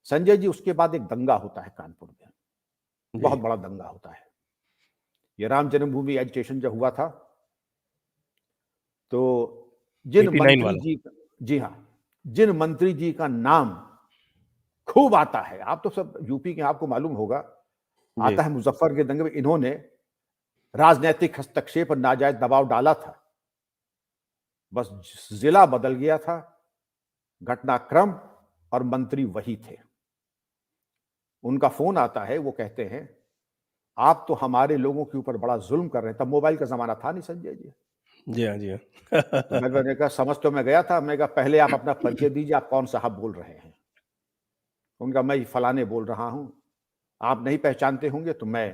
संजय जी, उसके बाद एक दंगा होता है कानपुर में, जी। बहुत बड़ा दंगा होता है। ये राम जन्मभूमि एजिटेशन जब हुआ था, तो जिन 89 मंत्री वाला। जी, जी हाँ, जिन मंत्री जी का नाम खूब आता है, आप तो सब यूपी के, आपको मालूम होगा, जी। आता है मुजफ्फर के दंगे में, इन्होंने राजनैतिक हस्तक्षेप और नाजायज दबाव डाला था। बस जिला बदल गया था, घटनाक्रम और मंत्री वही थे। उनका फोन आता है, वो कहते हैं आप तो हमारे लोगों के ऊपर बड़ा जुल्म कर रहे हैं। तब मोबाइल का जमाना था नहीं संजय जी। जी हाँ, जी तो हाँ। मैंने कहा, समझ तो मैं गया था। मैंने कहा पहले आप अपना परिचय दीजिए, आप कौन साहब बोल रहे हैं। उनका, मैं फलाने बोल रहा हूं, आप नहीं पहचानते होंगे तो मैं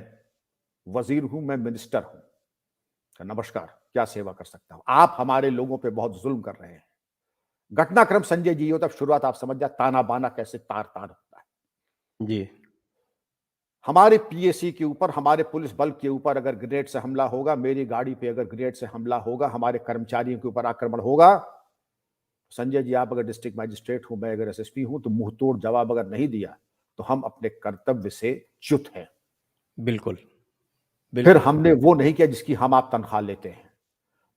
वजीर हूं, मैं मिनिस्टर हूं। कहा, नमस्कार, क्या सेवा कर सकता हूं। आप हमारे लोगों पे बहुत जुल्म कर रहे हैं। घटनाक्रम संजय जी हो, तब शुरुआत आप समझ जाए, ताना बाना कैसे तार तार होता है। जी। हमारे पीएसी के ऊपर, हमारे पुलिस बल के ऊपर अगर ग्रेनेड से हमला होगा, मेरी गाड़ी पे अगर ग्रेनेड से हमला होगा, हमारे कर्मचारियों के ऊपर आक्रमण होगा, संजय जी, आप अगर डिस्ट्रिक्ट मजिस्ट्रेट हो, मैं अगर एसएसपी हूं, तो मुंह तोड़ जवाब अगर नहीं दिया तो हम अपने कर्तव्य से च्युत हैं। बिल्कुल, फिर बिल्कुल। हमने वो नहीं किया जिसकी हम आप तनख्वाह लेते हैं।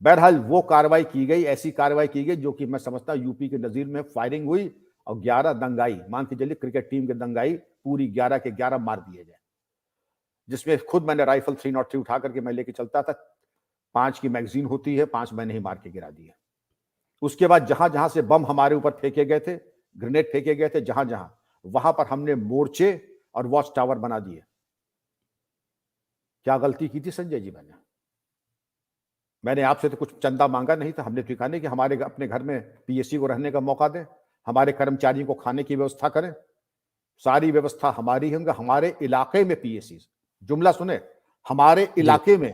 बहरहाल वो कार्रवाई की गई, ऐसी कार्रवाई की गई जो कि मैं समझता हूं यूपी के नजीर में फायरिंग हुई और 11 दंगाई, मान के चलिए क्रिकेट टीम के दंगाई पूरी 11 के 11 मार दिए गए, जिसमें खुद मैंने राइफल 303 उठा करके मैं लेके चलता था। 5 की मैगजीन होती है, 5 मैंने ही मार के गिरा दिए। उसके बाद जहां जहां से बम हमारे ऊपर फेंके गए थे, ग्रेनेड फेंके गए थे, जहां जहां, वहां पर हमने मोर्चे और वॉच टावर बना दिए। क्या गलती की थी संजय जी मैंने आपसे तो कुछ चंदा मांगा नहीं था। हमने तो कहा नहीं कि हमारे अपने घर में पीएससी को रहने का मौका दें, हमारे कर्मचारियों को खाने की व्यवस्था करें। सारी व्यवस्था हमारी होंगी, हमारे इलाके में पीएससी। जुमला सुने, हमारे जी। इलाके में।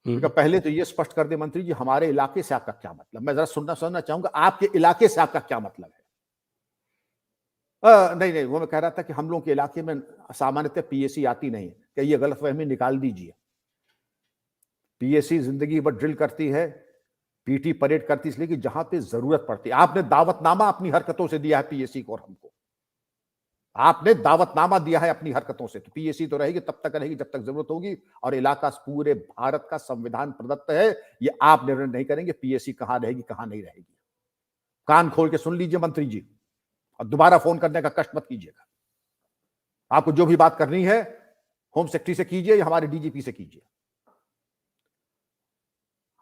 हुँ। पहले तो ये स्पष्ट कर दे मंत्री जी, हमारे इलाके से आपका क्या मतलब। मैं जरा सुनना चाहूंगा, आपके इलाके से आपका क्या मतलब है। नहीं नहीं, वो मैं कह रहा था कि हम लोगों के इलाके में सामान्यतः पीएससी आती नहीं, क्या ये गलतफहमी निकाल दीजिए। पीएससी जिंदगी भर ड्रिल करती है, पीटी परेड करती है, इसलिए कि जहां पे जरूरत पड़ती है। आपने दावतनामा अपनी हरकतों से दिया है पीएससी को और हमको। आपने दावतनामा दिया है अपनी हरकतों से। तो पीएससी तो रहेगी, तब तक रहेगी जब तक जरूरत होगी। और इलाका पूरे भारत का संविधान प्रदत्त है, ये आप निर्णय नहीं करेंगे पीएससी कहां रहेगी कहां नहीं रहेगी। कान खोल के सुन लीजिए मंत्री जी, और दोबारा फोन करने का कष्ट मत कीजिएगा। आपको जो भी बात करनी है होम सेक्रेटरी से कीजिए या हमारे डीजीपी से कीजिए।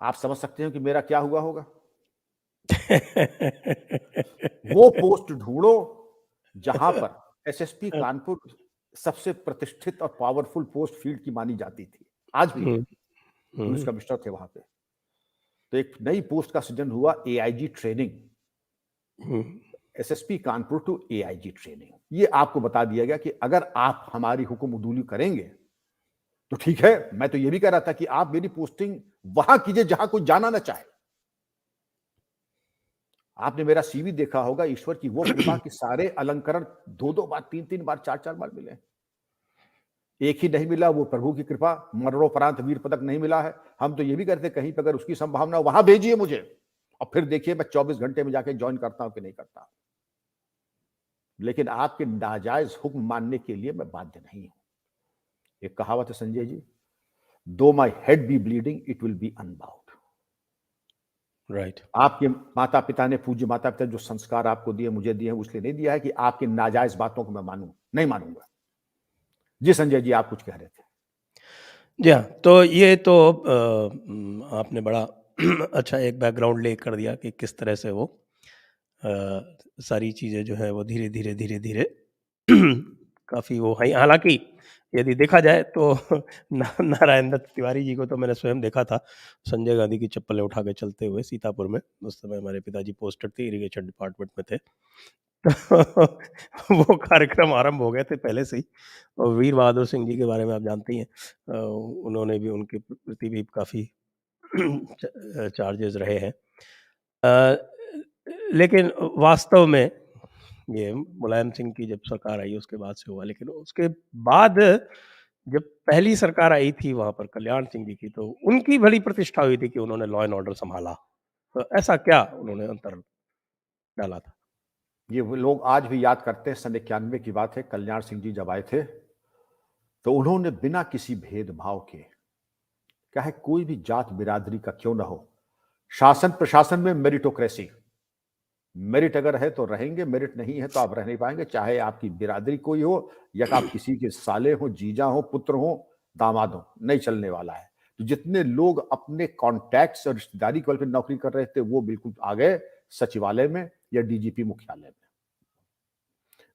आप समझ सकते हैं कि मेरा क्या हुआ होगा। वो पोस्ट ढूंढो जहां पर एसएसपी कानपुर सबसे प्रतिष्ठित और पावरफुल पोस्ट फील्ड की मानी जाती थी, आज भी है। हुँ, पुलिस हुँ, कमिश्नर थे वहां पे। तो एक नई पोस्ट का सृजन हुआ, एआईजी ट्रेनिंग। हुँ। SSP Kanpur to AIG training. ये आपको बता दिया गया कि अगर आप हमारी हुक्म उदूली करेंगे तो ठीक है। मैं तो ये भी कह रहा था कि आप मेरी पोस्टिंग वहां कीजिए जहां कोई जाना ना चाहे। आपने मेरा सीवी देखा होगा, ईश्वर की वो कृपा कि सारे अलंकरण 2-2 बार, 3-3 बार, 4-4 बार मिले। एक ही नहीं मिला, वो प्रभु की कृपा। मरणोपरांत वीर पदक नहीं मिला है। हम तो ये भी कहते कहीं पर अगर उसकी संभावना हो, वहां भेजिए मुझे, और फिर देखिए मैं 24 घंटे में जाके ज्वाइन करता हूं कि नहीं करता। लेकिन आपके नाजायज हुक्म मानने के लिए मैं बाध्य नहीं हूं। एक कहावत है Sanjay ji, though my head be bleeding it will be unbound. Right. आपके माता पिता ने, पूज्य माता पिता, जो संस्कार आपको दिए, मुझे दिए हैं, उसलिए नहीं दिया है कि आपके नाजायज बातों को मैं मानूं, नहीं मानूंगा। जी संजय जी, आप कुछ कह रहे थे। जी हाँ, तो ये तो आपने बड़ा अच्छा एक बैकग्राउंड ले कर दिया कि किस तरह से वो अ, सारी चीज़ें जो है वो धीरे-धीरे, धीरे-धीरे काफ़ी वो हैं। हालाँकि यदि देखा जाए तो नारायण दत्त तिवारी जी को तो मैंने स्वयं देखा था, संजय गांधी की चप्पलें उठा के चलते हुए सीतापुर में। उस समय हमारे पिताजी पोस्टेड थे, इरिगेशन डिपार्टमेंट में थे। वो कार्यक्रम आरंभ हो गए थे पहले से ही। और वीर बहादुर सिंह जी के बारे में आप जानती हैं। उन्होंने भी, उनके प्रति भी काफ़ी चार्जेस रहे हैं। अ, लेकिन वास्तव में ये मुलायम सिंह की जब सरकार आई उसके बाद से हुआ, लेकिन उसके बाद जब पहली सरकार आई थी वहाँ पर कल्याण सिंह जी की, तो उनकी बड़ी प्रतिष्ठा हुई थी कि उन्होंने लॉ एंड ऑर्डर सँभाला। तो ऐसा क्या उन्होंने अंतर डाला था? ये वो लोग आज भी याद करते हैं, सन 91 की बात है, कल्याण सिंह जी जब आए थे तो उन्होंने बिना किसी भेदभाव के, चाहे कोई भी जात बिरादरी का क्यों ना हो, शासन प्रशासन में मेरिटोक्रेसी, मेरिट अगर है तो रहेंगे, मेरिट नहीं है तो आप रह नहीं पाएंगे, चाहे आपकी बिरादरी कोई हो या कि आप किसी के साले हो, जीजा हो, पुत्र हो, दामाद हो, नहीं चलने वाला है। तो जितने लोग अपने कॉन्टैक्ट्स और रिश्तेदारी के बल पे नौकरी कर रहे थे वो बिल्कुल आ गए सचिवालय में या डीजीपी मुख्यालय में।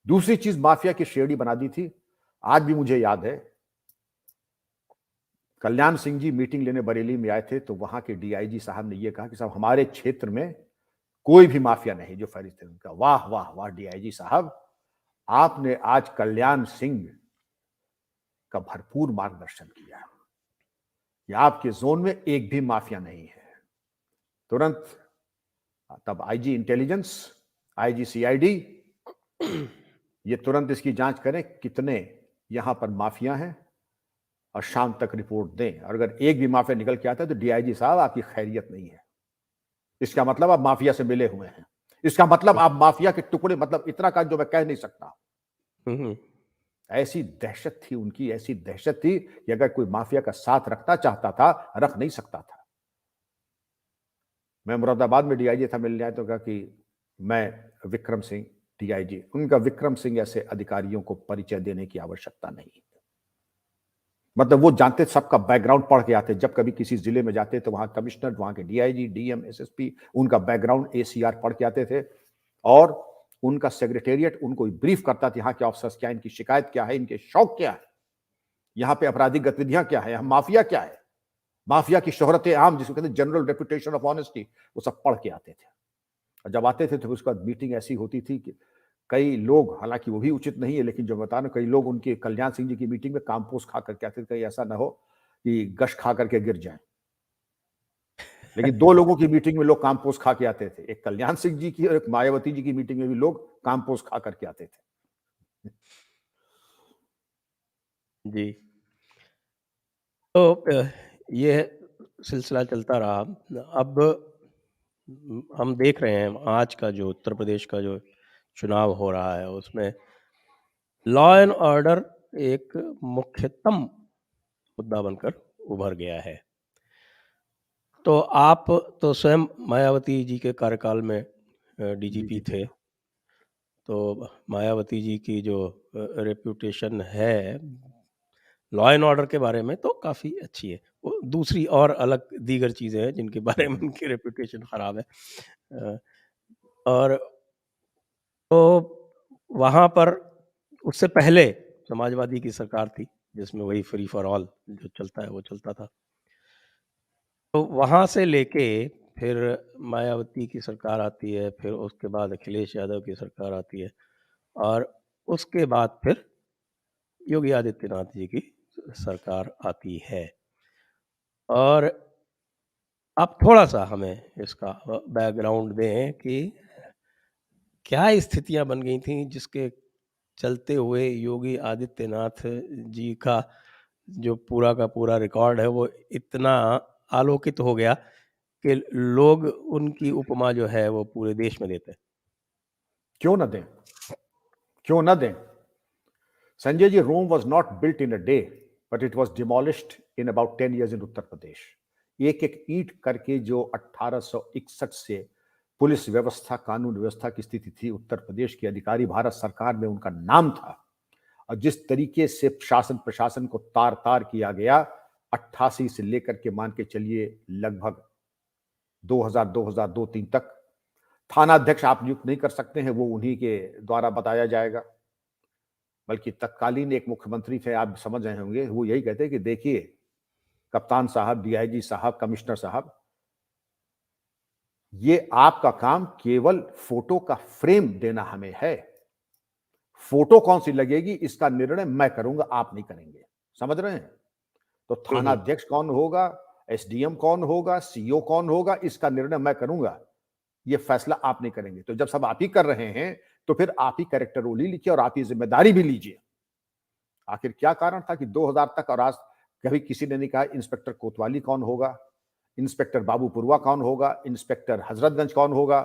दूसरी चीज, माफिया की श्रेणी बना दी थी। आज भी मुझे याद है, कल्याण सिंह जी मीटिंग लेने बरेली में आए थे तो वहां के डीआईजी साहब ने यह कहा कि साहब हमारे क्षेत्र में कोई भी माफिया नहीं जो फैरिस्त है उनका। वाह वाह वाह डीआईजी साहब, आपने आज कल्याण सिंह का भरपूर मार्गदर्शन किया या आपके जोन में एक भी माफिया नहीं है। तुरंत तब आईजी इंटेलिजेंस, आईजी सीआईडी, ये तुरंत इसकी जांच करें कितने यहां पर माफिया हैं और शाम तक रिपोर्ट दें, और अगर एक भी माफिया निकल के आता है तो डीआईजी साहब आपकी खैरियत नहीं है, इसका मतलब आप माफिया से मिले हुए हैं, इसका मतलब आप माफिया के टुकड़े, मतलब इतना का जो मैं कह नहीं सकता। ऐसी दहशत थी उनकी, ऐसी दहशत थी कि अगर कोई माफिया का साथ रखना चाहता था रख नहीं सकता था। मैं मुरादाबाद में डीआईजी था, मिलने आया तो कहा कि मैं विक्रम सिंह डीआईजी, उनका विक्रम सिंह ऐसे अधिकारियों को परिचय देने की आवश्यकता नहीं, मतलब वो जानते सबका बैकग्राउंड पढ़ के आते, जब कभी किसी जिले में जाते तो वहां कमिश्नर, वहां के डीआईजी, डीएम, एसएसपी, उनका बैकग्राउंड एसीआर पढ़ के आते थे और उनका सेक्रेटेरिएट उनको ब्रीफ करता था, यहाँ के ऑफिसर्स क्या, इनकी शिकायत क्या है, इनके शौक क्या है, यहाँ पे आपराधिक गतिविधियां क्या है, यहाँ माफिया क्या है, माफिया की शोहरत आम जिसको कहते हैं जनरल रेपुटेशन ऑफ ऑनेस्टी, वो सब पढ़ के आते थे। और जब आते थे तो उसके बाद मीटिंग ऐसी होती थी कि कई लोग, हालांकि वो भी उचित नहीं है, लेकिन जो बता रहा, कई लोग उनके कल्याण सिंह जी की मीटिंग में कामपोस खा करके आते थे, कहीं ऐसा ना हो कि गश खा करके गिर जाए। लेकिन दो लोगों की मीटिंग में लोग कामपोस खा के आते थे, एक कल्याण सिंह जी की और एक मायावती जी की मीटिंग में भी लोग कामपोस खा करके आते थे। जी। तो ये सिलसिला चलता रहा। अब हम देख रहे हैं आज का जो उत्तर प्रदेश का जो चुनाव हो रहा है उसमें लॉ एंड ऑर्डर एक मुख्यतम मुद्दा बनकर उभर गया है। तो आप तो स्वयं मायावती जी के कार्यकाल में डीजीपी थे, तो मायावती जी की जो रेप्यूटेशन है लॉ एंड ऑर्डर के बारे में तो काफ़ी अच्छी है। वो दूसरी और अलग दीगर चीज़ें हैं जिनके बारे में उनकी रेप्यूटेशन ख़राब है। और तो वहाँ पर उससे पहले समाजवादी की सरकार थी जिसमें वही फ्री फॉर ऑल जो चलता है वो चलता था। तो वहाँ से लेके फिर मायावती की सरकार आती है, फिर उसके बाद अखिलेश यादव की सरकार आती है और उसके बाद फिर योगी आदित्यनाथ जी की सरकार आती है। और आप थोड़ा-सा हमें इसका बैकग्राउंड दें कि क्या स्थितियाँ बन गई थीं जिसके चलते हुए योगी आदित्यनाथ जी का जो पूरा का पूरा रिकॉर्ड है वो इतना आलोकित हो गया कि लोग उनकी उपमा जो है वो पूरे देश में देते हैं? क्यों ना दें, क्यों ना दें। Sanjay ji, Rome was not built in a day but it was demolished in about 10 years in Uttar Pradesh. एक एक ईंट करके जो 1861 से पुलिस व्यवस्था, कानून व्यवस्था की स्थिति थी उत्तर प्रदेश के अधिकारी, भारत सरकार में उनका नाम था, और जिस तरीके से शासन प्रशासन को तार तार किया गया 88 से लेकर के मान के चलिए लगभग 2000 2002-3 तक, थाना अध्यक्ष आप नियुक्त नहीं कर सकते हैं, वो उन्हीं के द्वारा बताया जाएगा। बल्कि तत्कालीन एक मुख्यमंत्री थे, आप समझ रहे होंगे, वो यही कहते कि देखिए कप्तान साहब, डीआईजी साहब, कमिश्नर साहब, ये आपका काम केवल फोटो का फ्रेम देना हमें है, फोटो कौन सी लगेगी इसका निर्णय मैं करूंगा, आप नहीं करेंगे। समझ रहे हैं? तो थाना अध्यक्ष कौन होगा, एसडीएम कौन होगा, सीओ कौन होगा, इसका निर्णय मैं करूंगा, ये फैसला आप नहीं करेंगे। तो जब सब आप ही कर रहे हैं तो फिर आप ही कैरेक्टर रोल ही लिखिए और आप ही जिम्मेदारी भी लीजिए। आखिर क्या कारण था कि 2000 तक और आज कभी किसी ने नहीं कहा इंस्पेक्टर कोतवाली कौन होगा, इंस्पेक्टर बाबूपुरवा कौन होगा, इंस्पेक्टर हजरतगंज कौन होगा,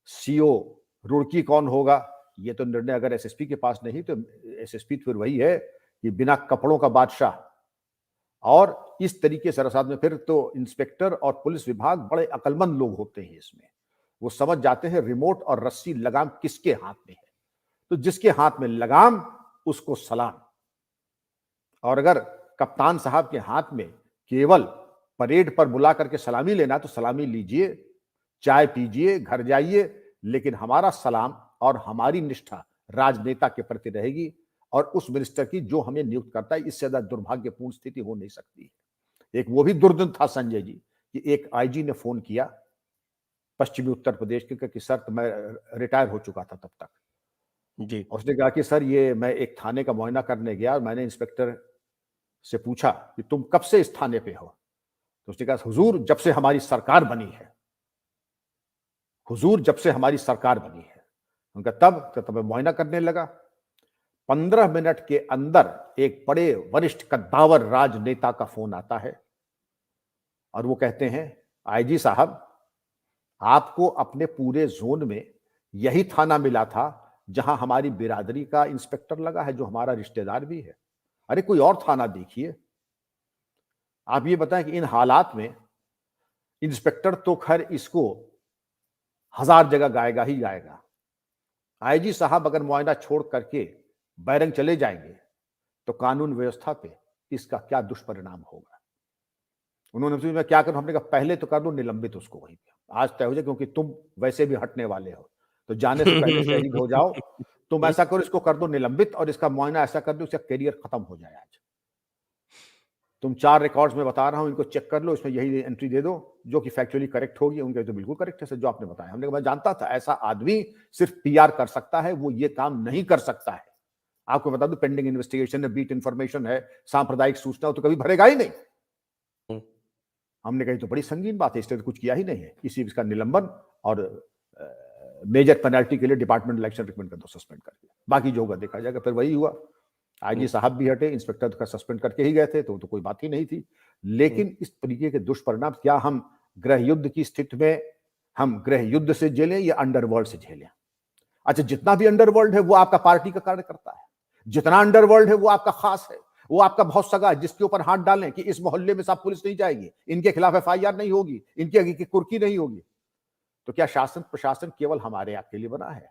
सीओ रुड़की कौन होगा, ये तो निर्णय अगर एसएसपी के पास नहीं तो एसएसपी फिर वही है कि बिना कपड़ों का बादशाह। और इस तरीके से रसाद में फिर तो इंस्पेक्टर और पुलिस विभाग बड़े अकलमंद लोग होते हैं इसमें, वो समझ जाते हैं रिमोट और रस्सी लगाम किसके हाथ में है, तो जिसके हाथ में लगाम उसको सलाम। और अगर कप्तान साहब के हाथ में केवल परेड पर बुला करके सलामी लेना तो सलामी लीजिए, चाय पीजिए, घर जाइए, लेकिन हमारा सलाम और हमारी निष्ठा राजनेता के प्रति रहेगी और उस मिनिस्टर की जो हमें नियुक्त करता है। इससे ज्यादा दुर्भाग्यपूर्ण स्थिति हो नहीं सकती। एक वो भी दुर्दिन था संजय जी कि एक आईजी ने फोन किया पश्चिमी उत्तर प्रदेश के कि सर मैं रिटायर हो चुका था तब तक जी। और उसने कहा कि सर ये मैं एक थाने का मुआयना करने गया और मैंने इंस्पेक्टर से पूछा कि तुम कब से इस थाने पे हो, तो उसने कहा हुजूर जब से हमारी सरकार बनी है, हुजूर जब से हमारी सरकार बनी है। उनका तब मैं मुआयना करने लगा। 15 मिनट के अंदर एक बड़े वरिष्ठ कद्दावर राजनेता का फोन आता है और वो कहते हैं आईजी साहब आपको अपने पूरे जोन में यही थाना मिला था जहां हमारी बिरादरी का इंस्पेक्टर लगा है जो हमारा रिश्तेदार भी है, अरे कोई और थाना देखिए। आप ये बताएं कि इन हालात में इंस्पेक्टर तो खैर इसको 1000 जगह गाएगा ही गाएगा, आईजी साहब अगर मुआयना छोड़ करके बैरंग चले जाएंगे तो कानून व्यवस्था पे इसका क्या दुष्परिणाम होगा। उन्होंने पूछा मैं क्या करूं, हमने कहा पहले तो कर दो निलंबित उसको वहीं पे, आज तय हो जाए, क्योंकि तुम वैसे भी हटने वाले हो तो जाने से पहले शहीद हो जाओ। तुम ऐसा करो इसको कर दो निलंबित और इसका मुआयना ऐसा कर दो इसका करियर खत्म हो जाए। आज तुम 4 रिकॉर्ड्स में बता रहा हूं इनको चेक कर लो, इसमें यही एंट्री दे दो जो कि फैक्चुअली करेक्ट होगी। उनके तो बिल्कुल करेक्ट है सर जो आपने बताया। हमने कहा मैं जानता था ऐसा आदमी सिर्फ पीआर कर सकता है, वो ये काम नहीं कर सकता है। आपको बता दूं पेंडिंग इन्वेस्टिगेशन है, बीट इंफॉर्मेशन है, सांप्रदायिक सूचना तो कभी भरेगा ही नहीं। हमने कही तो बड़ी संगीन बात है, इसने तो कुछ किया ही नहीं है, इसी इसका निलंबन और मेजर पेनल्टी के लिए डिपार्टमेंट इलेक्शन रिकमेंड कर दो सस्पेंड करके, बाकी जो होगा देखा जाएगा। फिर वही हुआ, आईजी साहब भी हटे, इंस्पेक्टर का सस्पेंड करके ही गए थे तो कोई बात ही नहीं थी। लेकिन इस तरीके के दुष्परिणाम, क्या हम गृह युद्ध की स्थिति में हम गृह युद्ध से झेलें या अंडरवर्ल्ड से झेलें? अच्छा जितना भी अंडरवर्ल्ड है वो आपका पार्टी का कार्य करता है, जितना अंडरवर्ल्ड है वो आपका खास है, वो आपका बहुत सगा है, जिसके ऊपर हाथ डालें कि इस मोहल्ले में सब पुलिस नहीं जाएगी, इनके खिलाफ एफआईआर नहीं होगी, इनकी आगे की कुर्की नहीं होगी। तो क्या शासन प्रशासन केवल हमारे आपके लिए बना है?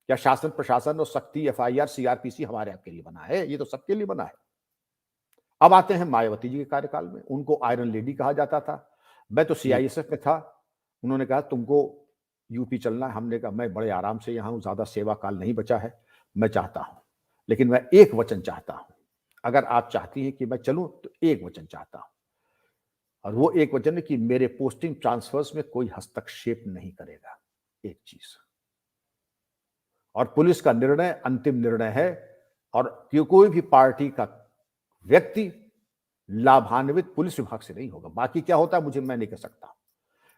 क्या शासन प्रशासन और सख्ती एफआईआर सीआरपीसी हमारे आपके लिए बना है? ये तो सबके लिए बना है। अब आते हैं मायावती जी के कार्यकाल में, उनको आयरन लेडी कहा जाता था। मैं तो सीआईएसएफ में था, उन्होंने कहा तुमको यूपी चलना है। हमने कहा मैं बड़े आराम से यहाँ हूं, ज्यादा सेवा काल नहीं बचा है, मैं चाहता हूं, लेकिन मैं एक वचन चाहता हूं, अगर आप चाहती हैं कि मैं चलूं तो एक वचन चाहता हूं, और वो एक वचन है कि मेरे पोस्टिंग ट्रांसफर्स में कोई हस्तक्षेप नहीं करेगा। एक चीज, और पुलिस का निर्णय अंतिम निर्णय है और कोई भी पार्टी का व्यक्ति लाभान्वित पुलिस विभाग से नहीं होगा। बाकी क्या होता है मुझे मैं नहीं कह सकता,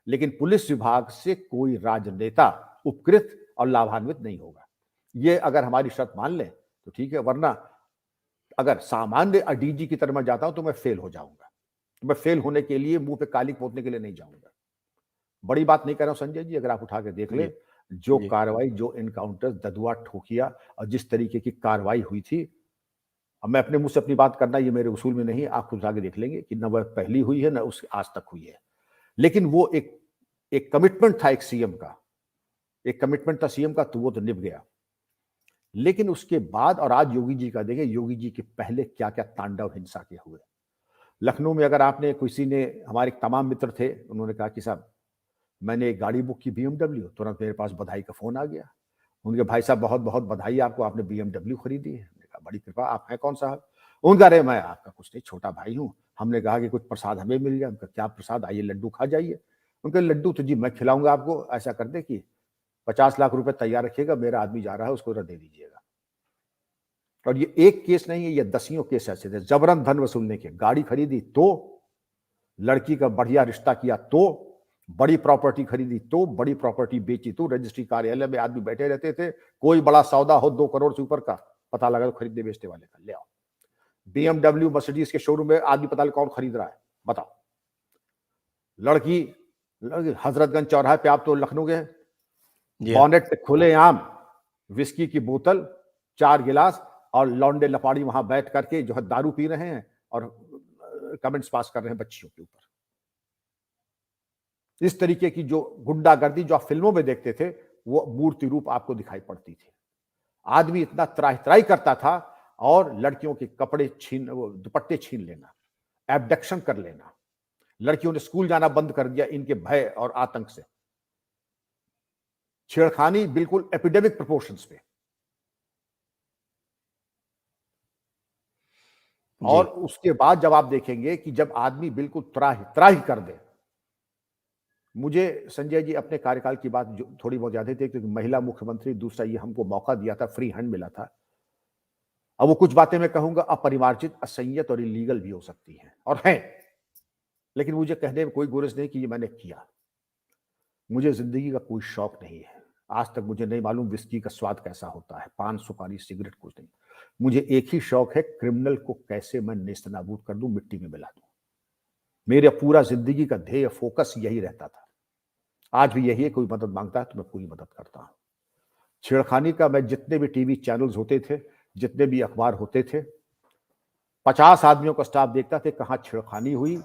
लेकिन पुलिस विभाग से कोई राजनेता उपकृत और लाभान्वित नहीं होगा। ये अगर हमारी शर्त मान लें तो ठीक है, वरना अगर सामान्य डीजी की तरह मैं जाता हूं तो मैं फेल हो जाऊंगा। तो मैं फेल होने के लिए मुंह पे काली पोतने के लिए नहीं जाऊंगा। बड़ी बात नहीं कर रहा हूं संजय जी, अगर आप उठा के देख ले जो कार्रवाई, जो एनकाउंटर, ददुआ ठोकिया और जिस तरीके की कार्रवाई हुई थी, अब मैं अपने मुंह से अपनी बात करना ये मेरे उसूल में नहीं है, आप खुद उठा के देख लेंगे कि न वह पहली हुई है न उस आज तक हुई है। लेकिन वो एक कमिटमेंट था, एक सीएम का एक कमिटमेंट था सीएम का, तो वो तो निभ गया। लेकिन उसके बाद और आज योगी जी का देखें, योगी जी के पहले क्या क्या तांडव हिंसा के हुए। लखनऊ में अगर आपने, किसी ने, हमारे तमाम मित्र थे, उन्होंने कहा कि साहब मैंने एक गाड़ी बुक की BMW, तुरंत मेरे पास बधाई का फोन आ गया। उनके भाई साहब बहुत बहुत बधाई आपको, आपने BMW खरीदी है। हमने कहा बड़ी कृपा, आप हैं कौन साहब? उनका अरे मैं आपका कुछ नहीं, छोटा भाई हूँ। हमने कहा कि कुछ प्रसाद हमें मिल गया। उनका क्या प्रसाद? आइए लड्डू खा जाइए। उनके लड्डू तो जी मैं खिलाऊंगा आपको, ऐसा कर दे कि 50 लाख रुपए तैयार रखिएगा, मेरा आदमी जा रहा है, उसको दे दीजिएगा। और ये एक केस नहीं है, ये दसियों केस ऐसे थे जबरन धन वसूलने के। गाड़ी खरीदी तो, लड़की का बढ़िया रिश्ता किया तो, बड़ी प्रॉपर्टी खरीदी तो, बड़ी प्रॉपर्टी बेची तो, रजिस्ट्री कार्यालय में आदमी बैठे रहते थे, कोई बड़ा सौदा हो 2 करोड़ से ऊपर का पता लगा तो खरीदने बेचने वाले का ले आओ। BMW मर्सिडीज के शोरूम में आदमी पता लगा कौन खरीद रहा है, बताओ। लड़की हजरतगंज चौराहे पे, आप तो लखनऊ गए, जी हाँ। बॉनेट पे खुलेआम विस्की की बोतल, 4 गिलास और लौंडे लपाड़ी वहां बैठ करके जो है दारू पी रहे हैं और कमेंट्स पास कर रहे हैं बच्चियों के ऊपर। इस तरीके की जो गुंडागर्दी जो आप फिल्मों में देखते थे, वो मूर्ति रूप आपको दिखाई पड़ती थी। आदमी इतना त्राही-त्राही करता था और लड़कियों के कपड़े छीन वो दुपट्टे छीन लेना, एब्डक्शन कर लेना। लड़कियों ने स्कूल जाना बंद कर दिया इनके भय और आतंक से। छेड़खानी बिल्कुल एपिडेमिक प्रोपोर्शंस पे। जी। और उसके बाद जब आप देखेंगे कि जब आदमी बिल्कुल त्राही कर दे। मुझे संजय जी अपने कार्यकाल की बात जो थोड़ी बहुत याद है क्योंकि महिला मुख्यमंत्री, दूसरा ये हमको मौका दिया था, फ्री हैंड मिला था। अब वो कुछ बातें मैं कहूंगा अपरिमार्जित, असंयत और इलीगल भी हो सकती हैं और हैं, लेकिन मुझे कहने में कोई गुरेज नहीं कि ये मैंने किया। मुझे जिंदगी का कोई शौक नहीं है। आज तक मुझे नहीं मालूम विस्की का स्वाद कैसा होता है, पान, सुपारी, सिगरेट कुछ नहीं। मुझे एक ही शौक है, क्रिमिनल को कैसे मैं नेस्तनाबूद कर दूं, मिट्टी में मिला दूं। मेरा पूरा जिंदगी का ध्येय, फोकस यही रहता था। आज भी यही है, कोई मदद मांगता है तो मैं पूरी मदद करता हूं। छेड़खानी का मैं जितने भी टीवी चैनल्स होते थे, जितने भी अखबार होते थे, 50 आदमियों का स्टाफ देखता थे कहां छेड़खानी हुई,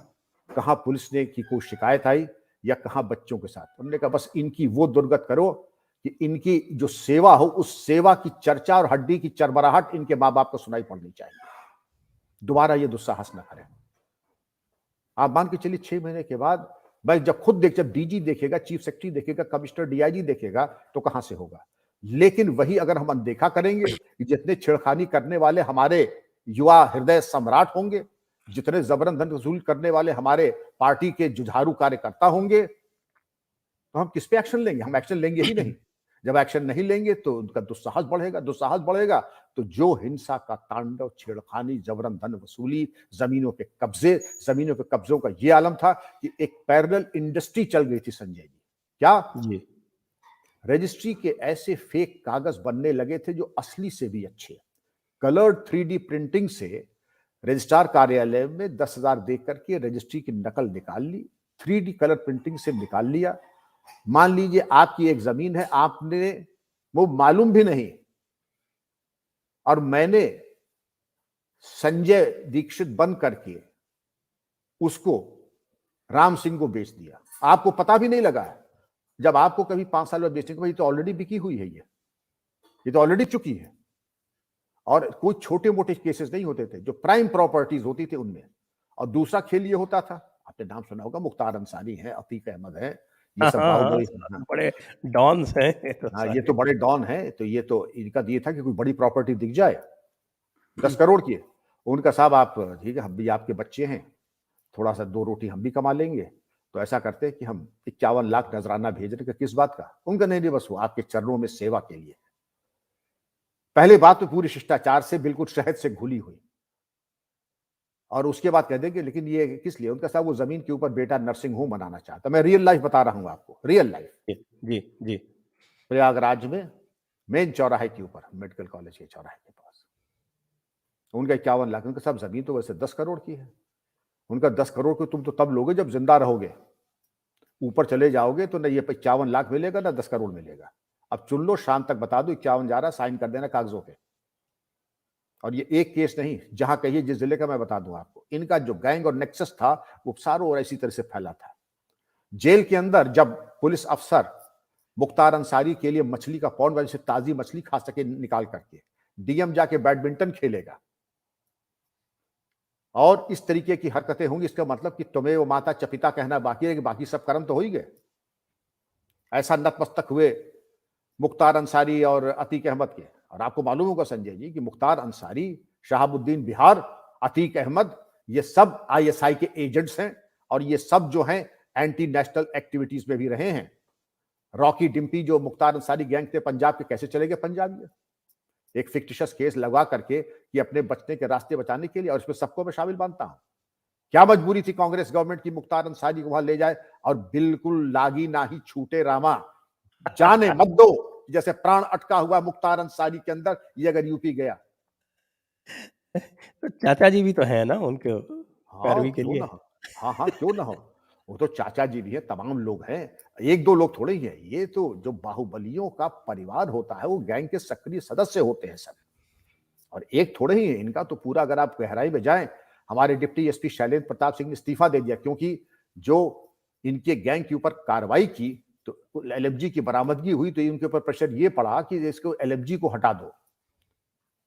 कहां पुलिस ने की कोई शिकायत आई या कहां बच्चों के साथ। हमने कहा बस इनकी वो दुर्गत करो कि इनकी जो सेवा हो, उस सेवा की चर्चा और हड्डी की चरबराहट इनके माँ बाप को सुनाई पड़नी चाहिए। दोबारा ये दुस्साहस न करें। आप मान के चलिए 6 महीने के बाद भाई जब डीजी देखेगा, चीफ सेक्रेटरी देखेगा, कमिश्नर डीआईजी देखेगा तो कहां से होगा। लेकिन वही अगर हम अनदेखा करेंगे कि जितने छेड़खानी करने वाले हमारे युवा हृदय सम्राट होंगे, जितने जबरन धन वसूल करने वाले हमारे पार्टी के जुझारू कार्यकर्ता होंगे, तो हम किस पे एक्शन लेंगे? हम एक्शन लेंगे ही नहीं। जब एक्शन नहीं लेंगे तो उनका दुस्साहस बढ़ेगा तो जो हिंसा का तांडव, छेड़खानी, जबरन धन वसूली, जमीनों पे कब्जों का ये आलम था कि एक पैरेलल इंडस्ट्री चल गई थी संजय जी। क्या? जी। रजिस्ट्री के ऐसे फेक कागज बनने लगे थे जो असली से भी अच्छे। कलर्ड 3D प्रिंटिंग से रजिस्ट्रार कार्यालय में 10,000 दे करके रजिस्ट्री की नकल निकाल ली। 3D कलर प्रिंटिंग से निकाल लिया। मान लीजिए आपकी एक जमीन है, आपने वो मालूम भी नहीं और मैंने संजय दीक्षित बन करके उसको राम सिंह को बेच दिया। आपको पता भी नहीं लगा है। जब आपको कभी 5 साल बाद बेचने को, ये तो ऑलरेडी बिकी हुई है, ये तो ऑलरेडी चुकी है। और कोई छोटे मोटे केसेस नहीं होते थे, जो प्राइम प्रॉपर्टीज होती थी उनमें। और दूसरा खेल ये होता था, आपने नाम सुना होगा, मुख्तार अंसारी है, अतीक अहमद है, ये हाँ, सब हाँ, हाँ, बाहुबली। हाँ, बड़े डॉन्स हैं ये तो हाँ, ये तो सारे। बड़े डॉन हैं। तो ये तो इनका ये था कि कोई बड़ी प्रॉपर्टी दिख जाए 10 करोड़ की, उनका साहब आप ठीक है, हम भी आपके बच्चे हैं, थोड़ा सा 2 रोटी हम भी कमा लेंगे। तो ऐसा करते हैं कि हम 51 लाख नजराना भेज रहे, किस बात का? उनका नहीं, बस वो आपके चरणों में सेवा के लिए। पहले बात तो पूरी शिष्टाचार से बिल्कुल शहद से घुली हुई। और उसके बाद कह देंगे लेकिन ये किस लिए? उनका साहब वो जमीन के ऊपर बेटा नर्सिंग होम बनाना चाहता। मैं रियल लाइफ बता रहा हूं आपको, रियल लाइफ। जी, जी, जी। प्रयागराज में मेन चौराहे के ऊपर, मेडिकल कॉलेज के चौराहे के पास, उनका 51 लाख। उनका साहब जमीन तो वैसे 10 करोड़ की है। उनका 10 करोड़ को तुम तो तब लोगे जब जिंदा रहोगे, ऊपर चले जाओगे तो ना ये 51 लाख मिलेगा ना 10 करोड़ मिलेगा। अब चुन लो, शाम तक बता दो 51 जा रहा, साइन कर देना कागजों पे। और ये एक केस नहीं, जहां कहिए जिस जिले का मैं बता दूं आपको, इनका जो गैंग और नेक्सस था वो सारों ओर इसी तरह से फैला था। जेल के अंदर जब पुलिस अफसर मुख्तार अंसारी के लिए मछली का पौंड वजह से ताजी मछली खा सके निकाल करके, डीएम जाके बैडमिंटन खेलेगा और इस तरीके की हरकतें होंगी, इसका मतलब कि तुम्हें वो माता चपिता कहना बाकी है कि बाकी सब कर्म तो हो ही गए। ऐसा नतमस्तक हुए मुख्तार अंसारी और अतीक अहमद के। और आपको मालूम होगा संजय जी कि मुख्तार अंसारी, शहाबुद्दीन बिहार, अतीक अहमद, ये सब आईएसआई के एजेंट्स हैं और ये सब जो हैं एंटी नेशनल एक्टिविटीज में भी रहे हैं। रॉकी डिम्पी जो मुख्तार अंसारी गैंग थे पंजाब के, कैसे चले गए पंजाब में? एक फिक्टिशियस केस लगा करके कि अपने बचने के रास्ते बचाने के लिए, और इसमें सबको मैं शामिल मानता हूं। क्या मजबूरी थी कांग्रेस गवर्नमेंट की मुख्तार अंसारी को वहां ले जाए? और बिल्कुल लागी ना ही छूटे रामा, जाने मत दो। जैसे प्राण अटका हुआ मुख्तार अंसारी के अंदर, ये अगर यूपी गया। तो चाचा जी भी तो हैं ना उनके हाँ पैरवी के क्यों लिए? ना हो, हाँ हाँ क्यों ना हो। वो तो चाचा जी भी है, तमाम लोग हैं, एक दो लोग थोड़े ही हैं। ये तो जो बाहुबलियों का परिवार होता है वो गैंग के सक्रिय सदस्य होते हैं सब, और एक थोड़े ही है। इनका तो पूरा, अगर आप गहराई में जाएं, हमारे डिप्टी एसपी शैलेंद्र प्रताप सिंह ने इस्तीफा दे दिया, क्योंकि जो इनके गैंग के ऊपर कार्रवाई की तो एलएमजी की बरामदगी हुई, तो इनके ऊपर प्रेशर ये पड़ा कि इसको एलएमजी को हटा दो,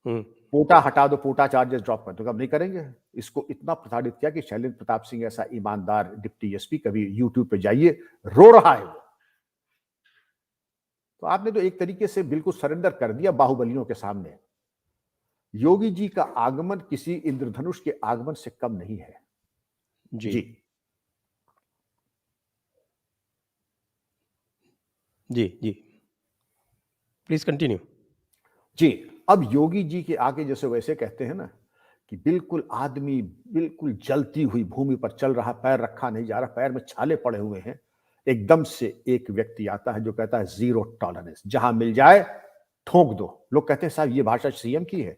पोटा हटा दो, पोटा चार्जेस ड्रॉप कर दो। तो अब नहीं करेंगे। इसको इतना प्रताड़ित किया कि शैलेंद्र प्रताप सिंह ऐसा ईमानदार डिप्टी एसपी, कभी यूट्यूब पे जाइए, रो रहा है वो। तो आपने तो एक तरीके से बिल्कुल सरेंडर कर दिया बाहुबलियों के सामने। योगी जी का आगमन किसी इंद्रधनुष के आगमन से कम नहीं है। जी। जी जी, जी। Please continue. जी। अब योगी जी के आगे जैसे वैसे कहते हैं ना कि बिल्कुल आदमी बिल्कुल जलती हुई भूमि पर चल रहा, पैर रखा नहीं जा रहा, पैर में छाले पड़े हुए हैं। एकदम से एक व्यक्ति आता है जो कहता है जीरो टॉलरेंस, जहां मिल जाए ठोक दो। लोग कहते हैं साहब ये भाषा सीएम की है।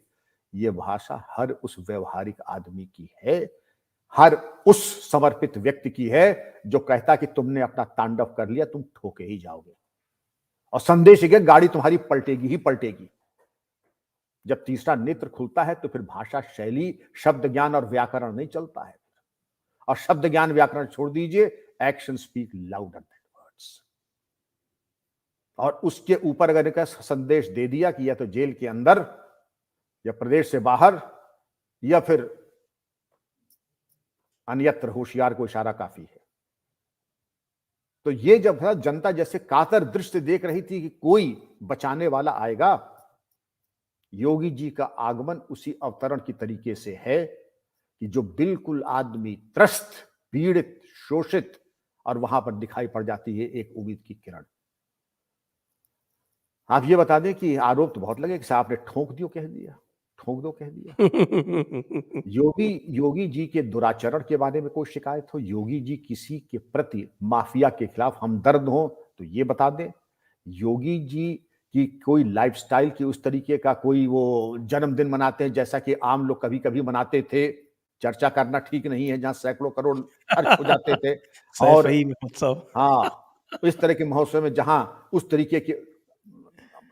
ये भाषा हर उस व्यवहारिक आदमी की है, हर उस समर्पित व्यक्ति की है जो कहता कि तुमने अपना तांडव कर लिया, तुम ठोके ही जाओगे, और संदेश ये गाड़ी तुम्हारी पलटेगी ही पलटेगी। जब तीसरा नेत्र खुलता है तो फिर भाषा शैली, शब्द ज्ञान और व्याकरण नहीं चलता है, और शब्द ज्ञान व्याकरण छोड़ दीजिए, action speak louder than words. और उसके ऊपर अगर एक संदेश दे दिया कि या तो जेल के अंदर या प्रदेश से बाहर या फिर अन्यत्र, होशियार को इशारा काफी है। तो ये जब जनता जैसे कातर दृष्टि देख रही थी कि कोई बचाने वाला आएगा, योगी जी का आगमन उसी अवतरण की तरीके से है कि जो बिल्कुल आदमी त्रस्त, पीड़ित, शोषित, और वहां पर दिखाई पड़ जाती है एक उम्मीद की किरण। आप ये बता दें कि आरोप तो बहुत लगे कि साहब आपने ठोक दियो कह दिया, ठोक दो कह दिया। योगी जी के दुराचरण के बारे में कोई शिकायत हो, योगी जी किसी के प्रति माफिया के खिलाफ हमदर्द हो, तो ये बता दें। योगी जी की कोई लाइफस्टाइल की उस तरीके का कोई वो जन्मदिन मनाते हैं जैसा कि आम लोग कभी कभी मनाते थे, चर्चा करना ठीक नहीं है, जहां सैकड़ों करोड़ खर्च हो जाते थे। और सही महोत्सव। हाँ, इस तरह के महोत्सव में जहां उस तरीके की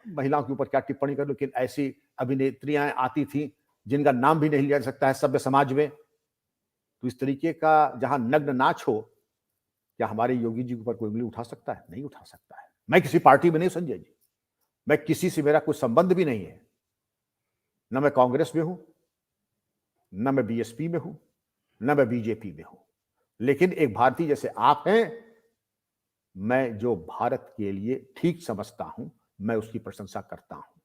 महिलाओं के ऊपर क्या टिप्पणी कर, लेकिन ऐसी अभिनेत्रियां आती थी जिनका नाम भी नहीं लिया जा सकता है सभ्य समाज में, तो इस तरीके का जहां नग्न नाच हो, क्या हमारे योगी जी के ऊपर कोई उंगली उठा सकता है? नहीं उठा सकता है। मैं किसी पार्टी में नहीं, संजय जी, मैं किसी से, मेरा कोई संबंध भी नहीं है, न मैं कांग्रेस में हूं, न मैं बीएसपी में हूं, न मैं बीजेपी में हूं, लेकिन एक भारतीय जैसे आप हैं, मैं जो भारत के लिए ठीक समझता हूं मैं उसकी प्रशंसा करता हूं,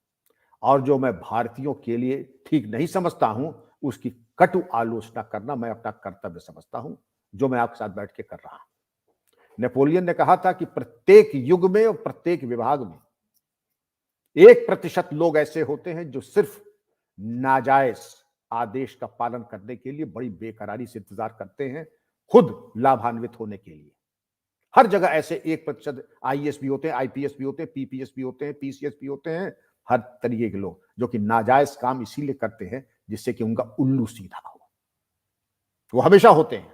और जो मैं भारतीयों के लिए ठीक नहीं समझता हूं उसकी कटु आलोचना करना मैं अपना कर्तव्य समझता हूं, जो मैं आपके साथ बैठ के कर रहा हूं। नेपोलियन ने कहा था कि प्रत्येक युग में और प्रत्येक विभाग में 1% लोग ऐसे होते हैं जो सिर्फ नाजायज आदेश का पालन करने के लिए बड़ी बेकरारी से इंतजार करते हैं, खुद लाभान्वित होने के लिए। हर जगह ऐसे 1% आईएएस भी होते हैं, आईपीएस भी होते हैं, पीपीएस भी होते हैं, पीसीएस भी होते हैं, हर तरीके के लोग जो कि नाजायज काम इसीलिए करते हैं जिससे कि उनका उल्लू सीधा हो, वो हमेशा होते हैं।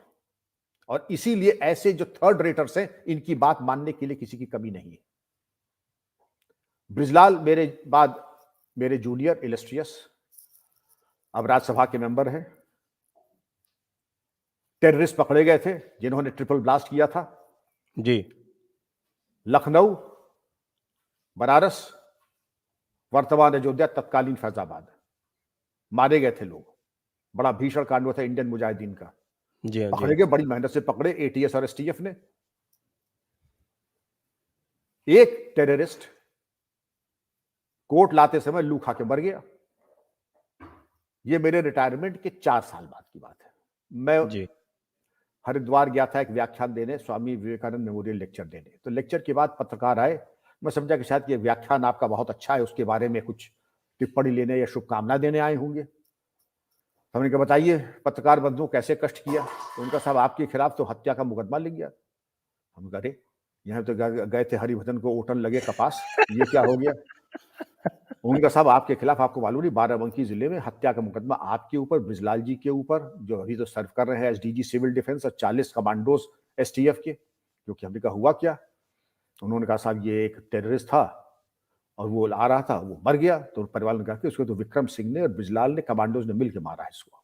और इसीलिए ऐसे जो थर्ड रेटर्स हैं, इनकी बात मानने के लिए किसी की कमी नहीं है। बृजलाल मेरे बाद मेरे जूनियर इलस्ट्रियस, अब राज्यसभा के मेंबर हैं, टेररिस्ट पकड़े गए थे जिन्होंने ट्रिपल ब्लास्ट किया था जी। लखनऊ, बनारस, वर्तमान अयोध्या, तत्कालीन फैजाबाद, मारे गए थे लोग। बड़ा भीषण कांड हुआ था इंडियन मुजाहिदीन का। जी हाँ, जी पकड़े गए, हाँ। बड़ी मेहनत से पकड़े एटीएस और एसटीएफ ने। एक टेररिस्ट कोर्ट लाते समय लू खा के मर गया। ये मेरे रिटायरमेंट के 4 साल बाद की बात है। मैं जी। हरिद्वार गया था एक व्याख्यान देने, स्वामी विवेकानंद मेमोरियल लेक्चर देने। तो लेक्चर के बाद पत्रकार आए, मैं समझा कि शायद ये व्याख्यान आपका बहुत अच्छा है, उसके बारे में कुछ टिप्पणी लेने या शुभकामना देने आए होंगे। तो हमने कहा बताइए पत्रकार बंधुओं कैसे कष्ट किया। तो उनका साहब आपके खिलाफ तो हत्या का मुकदमा लिख गया। हम कह रहे यहाँ तो गए थे हरिभजन को ओटन लगे कपास, ये क्या हो गया। उनका साहब आपके खिलाफ, आपको मालूम नहीं, बाराबंकी जिले में हत्या का मुकदमा आपके ऊपर, बृजलाल जी के ऊपर, जो अभी तो सर्व कर रहे हैं एसडीजी सिविल डिफेंस, और 40 कमांडोज एसटीएफ के, क्योंकि हमने कहा हुआ क्या? उन्होंने कहा साहब ये एक टेररिस्ट था और वो आ रहा था, वो मर गया। तो परिवार ने कहा कि उसको तो विक्रम सिंह ने और बिजलाल ने, कमांडोज ने मिलकर मारा है इसको।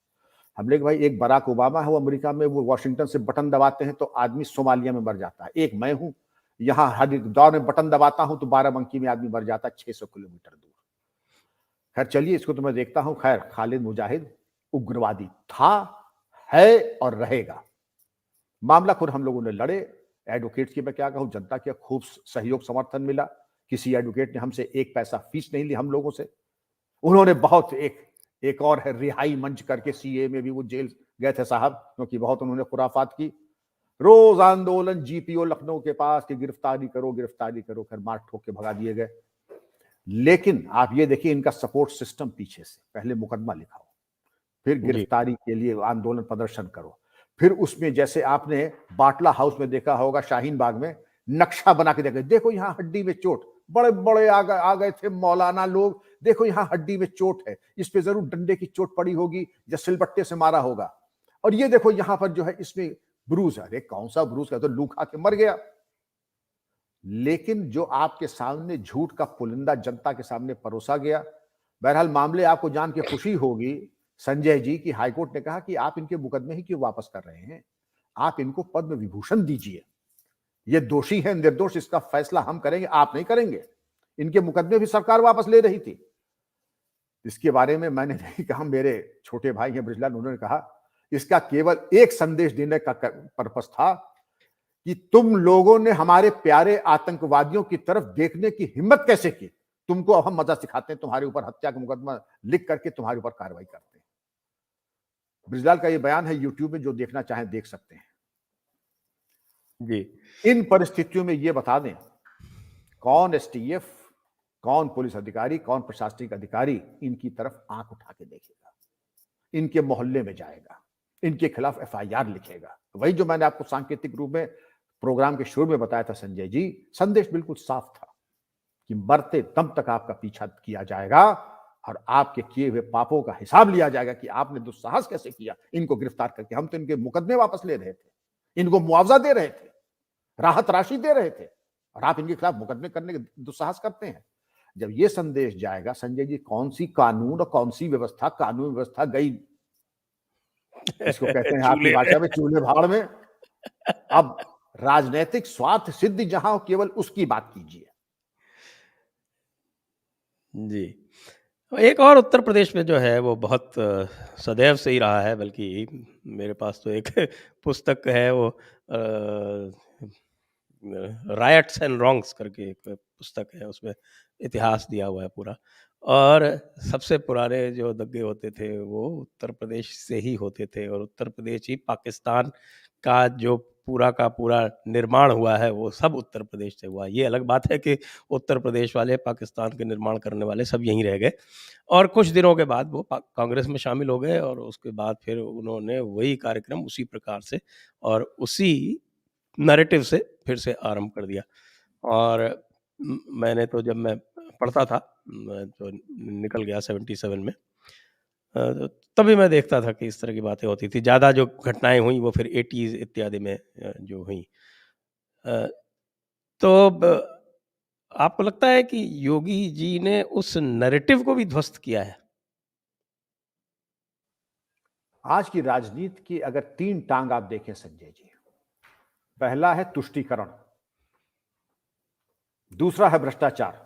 हमने कहा भाई एक बराक ओबामा है, वो अमेरिका में, वो वॉशिंगटन से बटन दबाते हैं तो आदमी सोमालिया में मर जाता है। एक मैं हूं, यहाँ हरिद्वार में बटन दबाता हूं तो बाराबंकी में आदमी मर जाता है 600 किलोमीटर दूर। खैर चलिए, इसको तो मैं देखता हूं। खैर, खालिद मुजाहिद उग्रवादी था, है और रहेगा। मामला खुद हम लोगों ने लड़े। एडवोकेट्स की मैं क्या कहूं, जनता का खूब सहयोग समर्थन मिला। किसी एडवोकेट ने हमसे एक पैसा फीस नहीं ली हम लोगों से। उन्होंने बहुत एक और है रिहाई मंच करके, सीए में भी वो जेल गए थे साहब, क्योंकि बहुत उन्होंने खुराफात की। रोज आंदोलन जीपीओ लखनऊ के पास कि गिरफ्तारी करो गिरफ्तारी करो, फिर मार ठोक के भगा दिए गए। लेकिन आप ये देखिए इनका सपोर्ट सिस्टम पीछे से, पहले मुकदमा लिखाओ, फिर जी। गिरफ्तारी के लिए आंदोलन प्रदर्शन करो, फिर उसमें जैसे आपने बाटला हाउस में देखा होगा, शाहीन बाग में नक्शा बना के देखा, देखो यहाँ हड्डी में चोट, बड़े बड़े आ गए थे मौलाना लोग, देखो यहाँ हड्डी में चोट है, इस पे जरूर डंडे की चोट पड़ी होगी या सिलबट्टे से मारा होगा, और ये देखो यहाँ पर जो है इसमें ब्रूज है। अरे कौन सा ब्रूज का, तो लू खा के मर गया। लेकिन जो आपके सामने झूठ का पुलिंदा जनता के सामने परोसा गया। बहरहाल मामले आपको जान के खुशी होगी संजय जी की हाईकोर्ट ने कहा कि आप इनके मुकदमे ही क्यों वापस कर रहे हैं, आप इनको पद्म विभूषण दीजिए, ये दोषी है निर्दोष इसका फैसला हम करेंगे, आप नहीं करेंगे। इनके मुकदमे भी सरकार वापस ले रही थी। इसके बारे में मैंने नहीं कहा, मेरे छोटे भाई हैं ब्रिजलाल, उन्होंने कहा इसका केवल एक संदेश देने का पर्पस था कि तुम लोगों ने हमारे प्यारे आतंकवादियों की तरफ देखने की हिम्मत कैसे की, तुमको अब हम मजा सिखाते हैं, तुम्हारे ऊपर हत्या का मुकदमा लिख करके तुम्हारे ऊपर कार्रवाई करते हैं। ब्रिजलाल का ये बयान है, यूट्यूब में जो देखना चाहें देख सकते हैं। जी। इन परिस्थितियों में ये बता दें, कौन एसटीएफ, कौन पुलिस अधिकारी, कौन प्रशासनिक अधिकारी इनकी तरफ आंख उठा के देखेगा, इनके मोहल्ले में जाएगा, इनके खिलाफ एफआईआर लिखेगा। वही जो मैंने आपको सांकेतिक रूप में प्रोग्राम के शुरू में बताया था संजय जी, संदेश बिल्कुल साफ था कि मरते दम तक आपका पीछा किया जाएगा और आपके किए हुए पापों का हिसाब लिया जाएगा कि आपने दुस्साहस कैसे किया इनको गिरफ्तार करके। हम तो इनके मुकदमे वापस ले रहे थे, इनको मुआवजा दे रहे थे, राहत राशि दे रहे थे, और आप इनके खिलाफ मुकदमे करने के दुस्साहस करते हैं। जब ये संदेश जाएगा संजय जी, कौन सी कानून और कौन सी व्यवस्था, कानून व्यवस्था गई, इसको कहते हैं आपकी भाषा में चूल्हे भाड़ में। अब राजनीतिक स्वार्थ सिद्धि जहां हो, केवल उसकी बात कीजिए। जी। एक और उत्तर प्रदेश में जो है वो बहुत सदैव से ही रहा है, बल्कि मेरे पास तो एक पुस्तक है, वो रायट्स एंड रॉन्ग्स करके एक पुस्तक है, उसमें इतिहास दिया हुआ है पूरा, और सबसे पुराने जो दंगे होते थे वो उत्तर प्रदेश से ही होते थे, और उत्तर प्रदेश ही पाकिस्तान का जो पूरा का पूरा निर्माण हुआ है वो सब उत्तर प्रदेश से हुआ। ये अलग बात है कि उत्तर प्रदेश वाले, पाकिस्तान के निर्माण करने वाले सब यहीं रह गए, और कुछ दिनों के बाद वो कांग्रेस में शामिल हो गए, और उसके बाद फिर उन्होंने वही कार्यक्रम उसी प्रकार से और उसी नैरेटिव से फिर से आरंभ कर दिया। और मैंने तो जब मैं पढ़ता था, मैं तो निकल गया 77 में, तो तभी मैं देखता था कि इस तरह की बातें होती थी। ज़्यादा जो घटनाएँ हुई वो फिर 80s इत्यादि में जो हुई। अ, तो ब आपको लगता है कि योगी जी ने उस नैरेटिव को भी ध्वस्त किया है? आज की राजनीति की अगर 3 टांग आप देखें संजय जी, पहला है तुष्टीकरण, दूसरा है भ्रष्टाचार,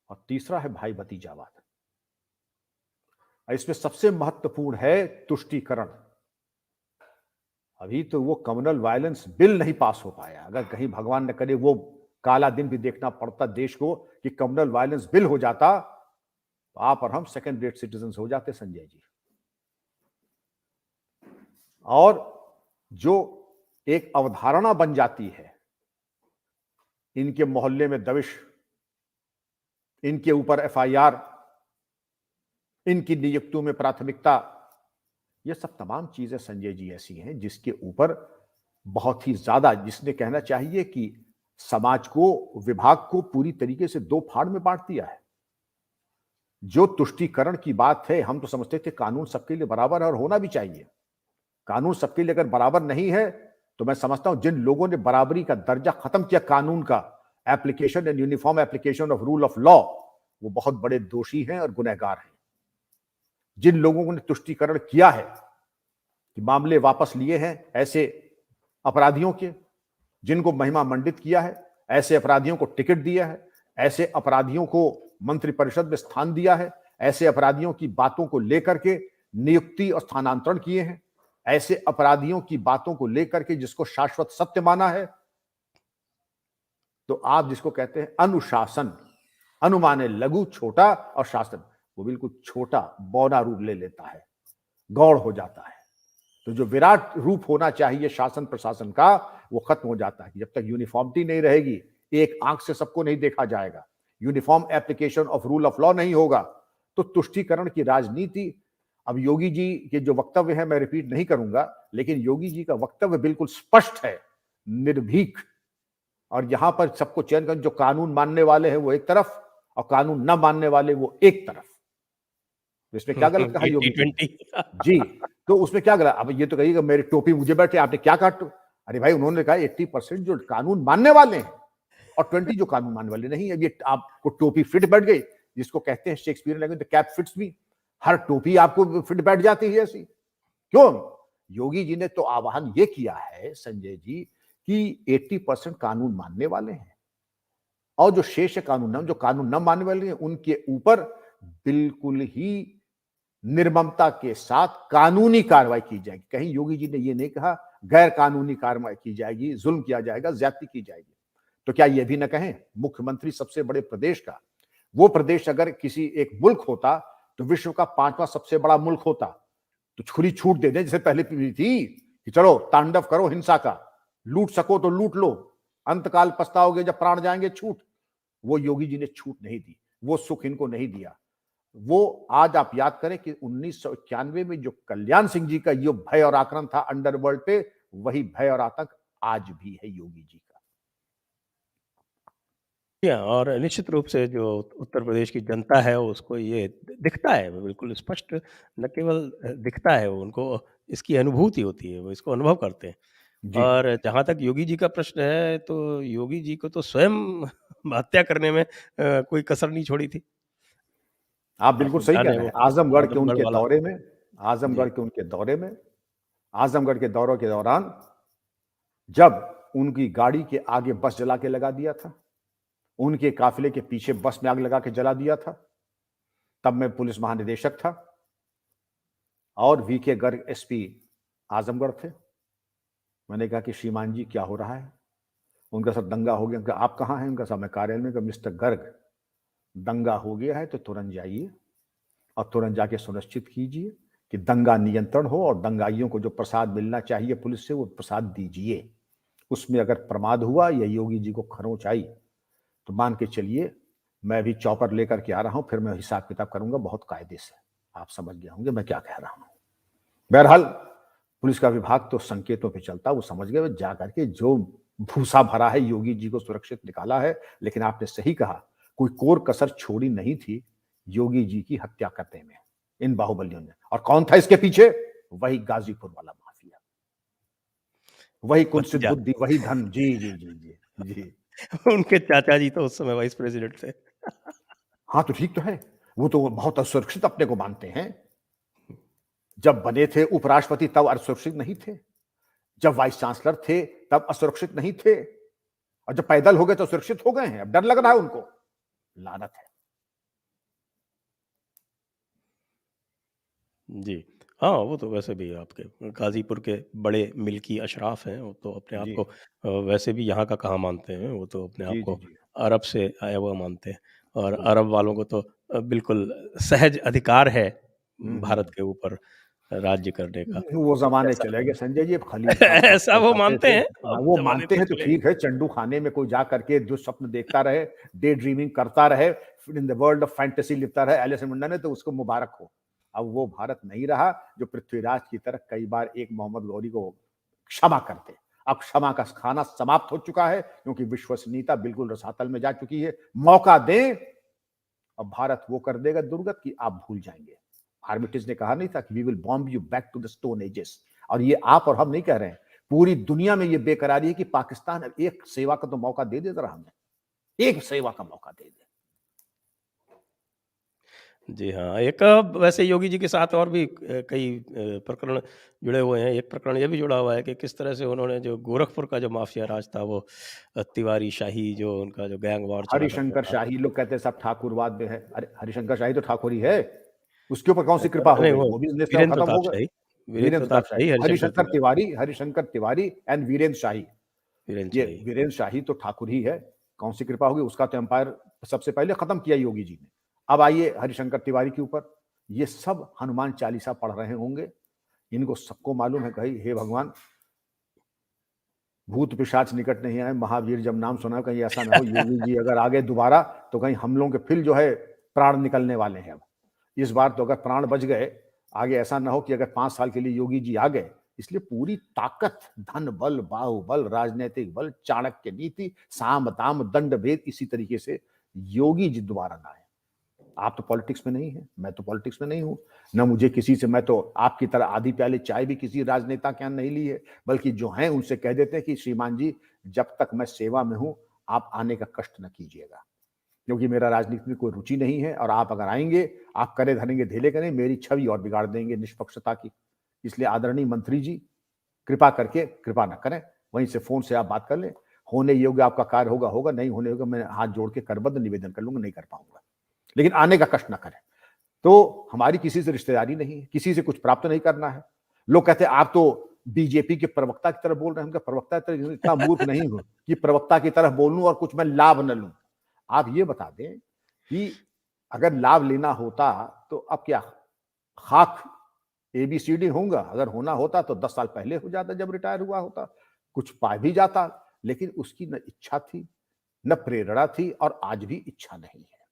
और तीसरा है भाई भतीजावाद। इसमें सबसे महत्वपूर्ण है तुष्टीकरण। अभी तो वो कम्युनल वायलेंस बिल नहीं पास हो पाया। अगर कहीं भगवान न करे वो काला दिन भी देखना पड़ता देश को कि कम्युनल वायलेंस बिल हो जाता, तो आप और हम सेकंड रेट सिटीजन हो जाते संजय जी। और जो एक अवधारणा बन जाती है, इनके मोहल्ले में दबिश, इनके ऊपर एफआईआर, इनकी नियुक्तियों में प्राथमिकता, ये सब तमाम चीजें संजय जी ऐसी हैं जिसके ऊपर बहुत ही ज्यादा, जिसने कहना चाहिए कि समाज को, विभाग को पूरी तरीके से 2 फाड़ में बांट दिया है। जो तुष्टीकरण की बात है, हम तो समझते थे कानून सबके लिए बराबर है और होना भी चाहिए। कानून सबके लिए अगर बराबर नहीं है तो मैं समझता हूं जिन लोगों ने बराबरी का दर्जा खत्म किया कानून का, application and uniform application of rule of law, वो बहुत बड़े दोषी हैं और गुनहगार हैं। जिन लोगों ने तुष्टीकरण किया है कि मामले वापस लिए हैं ऐसे अपराधियों के, जिनको महिमा मंडित किया है, ऐसे अपराधियों को टिकट दिया है, ऐसे अपराधियों को मंत्रिपरिषद में स्थान दिया है, ऐसे अपराधियों की बातों को लेकर के नियुक्ति और स्थानांतरण किए हैं, ऐसे अपराधियों की बातों को लेकर के जिसको शाश्वत सत्य माना है, तो आप जिसको कहते हैं अनुशासन, अनुमाने लघु छोटा और शासन, वो बिल्कुल छोटा बौना रूप ले लेता है, गौड़ हो जाता है। तो जो विराट रूप होना चाहिए शासन प्रशासन का, वो खत्म हो जाता है। जब तक यूनिफॉर्मिटी नहीं रहेगी, एक आंख से सबको नहीं देखा जाएगा, uniform application of rule of law नहीं होगा, तो तुष्टीकरण की राजनीति। अब योगी जी के जो वक्तव्य है मैं रिपीट नहीं करूंगा, लेकिन योगी जी का वक्तव्य बिल्कुल स्पष्ट है, निर्भीक। और यहां पर सबको चयन कर, जो कानून मानने वाले हैं वो एक तरफ और कानून न मानने वाले वो एक तरफ। तो इसमें क्या गलत कहा योगी जी? जी, तो उसमें क्या गलत? अब ये तो कहिएगा मेरी टोपी मुझे बैठे, आपने क्या कहा? अरे भाई, उन्होंने कहा 80% जो कानून मानने वाले हैं और 20 जो कानून मानने वाले नहीं। अब ये आपको टोपी फिट बैठ गई, जिसको कहते हैं Shakespeare language the cap fits me. हर टोपी आपको फिट बैठ जाती है ऐसी, क्यों? योगी जी ने तो आह्वान ये किया है संजय जी कि 80% कानून मानने वाले हैं और जो शेष कानून, जो कानून न मानने वाले हैं, उनके ऊपर बिल्कुल ही निर्ममता के साथ कानूनी कार्रवाई की जाएगी। कहीं योगी जी ने यह नहीं कहा गैर कानूनी कार्रवाई की जाएगी, जुल्म किया जाएगा, ज्यादती की जाएगी। तो क्या यह भी न कहें मुख्यमंत्री सबसे बड़े प्रदेश का, वो प्रदेश अगर किसी एक मुल्क होता तो विश्व का 5वां सबसे बड़ा मुल्क होता, तो खुली छूट दे दे जैसे पहले थी कि चलो तांडव करो हिंसा का, लूट सको तो लूट लो, अंतकाल पछताओगे जब प्राण जाएंगे छूट। वो योगी जी ने छूट नहीं दी, वो सुख इनको नहीं दिया। वो आज आप याद करें कि 1991 में जो कल्याण सिंह जी का ये भय और आक्रमण था अंडरवर्ल्ड पे, वही भय और आतंक आज भी है योगी जी का। और निश्चित रूप से जो उत्तर प्रदेश की जनता है उसको ये दिखता है, बिल्कुल स्पष्ट, न केवल दिखता है, उनको इसकी अनुभूति होती है, वो इसको अनुभव करते हैं। जी, और जहाँ तक योगी जी का प्रश्न है, तो योगी जी को तो स्वयं हत्या करने में कोई कसर नहीं छोड़ी थी। आप बिल्कुल आपको सही ध्यान कह है रहे वो हैं। आजमगढ़ के आजमगढ़ उनके वाला? दौरे में, जी। आजमगढ़ के उनके दौरे में, आजमगढ़ के दौरों के दौरान जब उनकी गाड़ी के आगे बस जला के लगा दिया था, उनके काफिले के पीछे बस में आग लगा के जला दिया था, तब मैं पुलिस महानिदेशक था और वीके गर्ग एसपी आजमगढ़ थे। मैंने कहा कि श्रीमान जी क्या हो रहा है? उनका सब दंगा हो गया। उनका आप कहाँ हैं? उनका सब मैं कार्यालय में। मिस्टर गर्ग, दंगा हो गया है तो तुरंत जाइए और तुरंत जाके सुनिश्चित कीजिए कि दंगा नियंत्रण हो और दंगाइयों को जो प्रसाद मिलना चाहिए पुलिस से वो प्रसाद दीजिए। उसमें अगर प्रमाद हुआ या योगी जी को खरोंच आई तो मान के चलिए मैं भी चॉपर लेकर के आ रहा हूं, फिर मैं हिसाब किताब करूंगा बहुत कायदे से। आप समझ गए होंगे मैं क्या कह रहा हूं। बहरहाल पुलिस का विभाग तो संकेतों पे चलता, वो समझ गए, जा करके जो भूसा भरा है योगी जी को सुरक्षित निकाला है। लेकिन आपने सही कहा, कोई कोर कसर छोड़ी नहीं थी योगी जी की हत्या करने में इन बाहुबलियों ने। और कौन था इसके पीछे? वही गाजीपुर वाला माफिया, वही कुत्सित भतीजा। बुद्धि, वही धन। जी जी जी जी जी। उनके चाचा जी तो उस समय वाइस प्रेसिडेंट थे। हाँ तो ठीक तो है, वो तो बहुत असुरक्षित अपने को मानते हैं। जब बने थे उपराष्ट्रपति तब असुरक्षित नहीं थे, जब वाइस चांसलर थे तब असुरक्षित नहीं थे, और जब पैदल हो गए तो सुरक्षित हो गए हैं। अब डर लग रहा है उनको। लानत है। जी। हाँ, वो तो वैसे भी आपके गाज़ीपुर के बड़े मिल्की अशराफ हैं, वो तो अपने आप जी को वैसे भी यहाँ का कहाँ मानते हैं, वो तो अपने आप जी जी को जी अरब से आया हुआ मानते हैं। और जी। अरब वालों को तो बिल्कुल सहज अधिकार है भारत हम्म। के ऊपर राज्य करने का। वो जमाने ऐसा चले गए संजय जी। अब खलील साहब बात ऐसा कर वो जाते मानते थे। हैं, हाँ, अब वो ज़माने मानते तो हैं तो चले गए। ठीक है। चंडू खाने में कोई जा करके जो स्वप्न देखता रहे, डे ड्रीमिंग करता रहे, in the world of fantasy लिखता रहे एलिस इन वंडरलैंड, तो उसको मुबारक हो। अब वो भारत नहीं रहा जो पृथ्वीराज की तरह कई बार एक मोहम्मद गौरी को क्षमा करते। अब क्षमा का खाना समाप्त हो चुका है, क्योंकि विश्वसनीयता बिल्कुल रसातल में जा चुकी है। मौका दें और भारत वो कर देगा दुर्गत कि आप भूल जाएंगे। आर्मिटिज ने कहा नहीं था कि we will bomb you back to the stone ages. और ये आप और हम नहीं कह रहे हैं, पूरी दुनिया में ये बेकरारी है कि पाकिस्तान अब एक सेवा का तो मौका दे दे जरा हमें, एक सेवा का मौका दे दे। जी हाँ, एक वैसे योगी जी के साथ और भी कई प्रकरण जुड़े हुए हैं। एक प्रकरण ये भी जुड़ा हुआ है कि किस तरह से उन्होंने जो गोरखपुर का जो माफिया राज था वो तिवारी शाही जो उनका जो गैंग वॉर चला करता हरिशंकर था। शाही, लोग कहते हैं सब ठाकुरवाद में है। अरे हरिशंकर शाही तो ठाकुर ही है, उसके ऊपर कौन सी कृपा हो नहीं गई? वो वो भी नेशनल वीरेंद्र खत्म प्रताप हो गए। शाही वीरेंद्र वीरेंद्र प्रताप प्रताप शाही, शाही, हरिशंकर तिवारी हरिशंकर तिवारी एंड वीरेंद्र शाही। वीरेंद्र ये शाही। वीरेंद्र शाही तो ठाकुर ही है, कौन सी कृपा होगी? उसका तो एम्पायर सबसे पहले खत्म किया योगी जी ने। अब आइए हरिशंकर तिवारी के ऊपर, ये सब हनुमान चालीसा पढ़ रहे होंगे। इनको सबको मालूम है कहीं हे भगवान, भूत पिशाच निकट नहीं आए, महावीर जब नाम सुना, कहीं ऐसा ना हो योगी जी अगर आ गए दोबारा तो कहीं हम लोगों के फिर जो है प्राण निकलने वाले हैं। अब इस बार तो अगर प्राण बच गए, आगे ऐसा ना हो कि अगर 5 साल के लिए योगी जी आ गए। इसलिए पूरी ताकत, धन बल, बाहुबल, राजनीतिक बल, चाणक्य नीति, साम दाम दंड भेद, इसी तरीके से योगी जी दोबारा ना आए। आप तो पॉलिटिक्स में नहीं है, मैं तो पॉलिटिक्स में नहीं हूं, न मुझे किसी से, मैं तो आपकी तरह आधी प्याली चाय भी किसी राजनेता के यहाँ नहीं ली है, बल्कि जो हैं उनसे कह देते हैं कि श्रीमान जी जब तक मैं सेवा में हूं आप आने का कष्ट न कीजिएगा, क्योंकि मेरा राजनीति में कोई रुचि नहीं है, और आप अगर आएंगे आप करे धरेंगे धेले करें, मेरी छवि और बिगाड़ देंगे निष्पक्षता की। इसलिए आदरणीय मंत्री जी कृपा करके कृपा न करें, वहीं से फोन से आप बात कर लें, होने योग्य आपका कार्य होगा होगा, नहीं होने योग्य मैं हाथ जोड़ के करबद्ध निवेदन कर लूंगा, नहीं कर पाऊंगा, लेकिन आने का कष्ट न करें। तो हमारी किसी से रिश्तेदारी नहीं है, किसी से कुछ प्राप्त नहीं करना है। लोग कहते हैं आप तो बीजेपी के प्रवक्ता की तरह बोल रहे हैं। उनका प्रवक्ता की तरह इतना मूर्ख नहीं हूं कि प्रवक्ता की तरह बोल लूं और कुछ मैं लाभ न लूं। आप ये बता दें कि अगर लाभ लेना होता तो अब क्या खाक एबीसीडी होगा? अगर होना होता तो 10 साल पहले हो जाता, जब रिटायर हुआ होता, कुछ पा भी जाता, लेकिन उसकी न इच्छा थी, न प्रेरणा थी, और आज भी इच्छा नहीं है।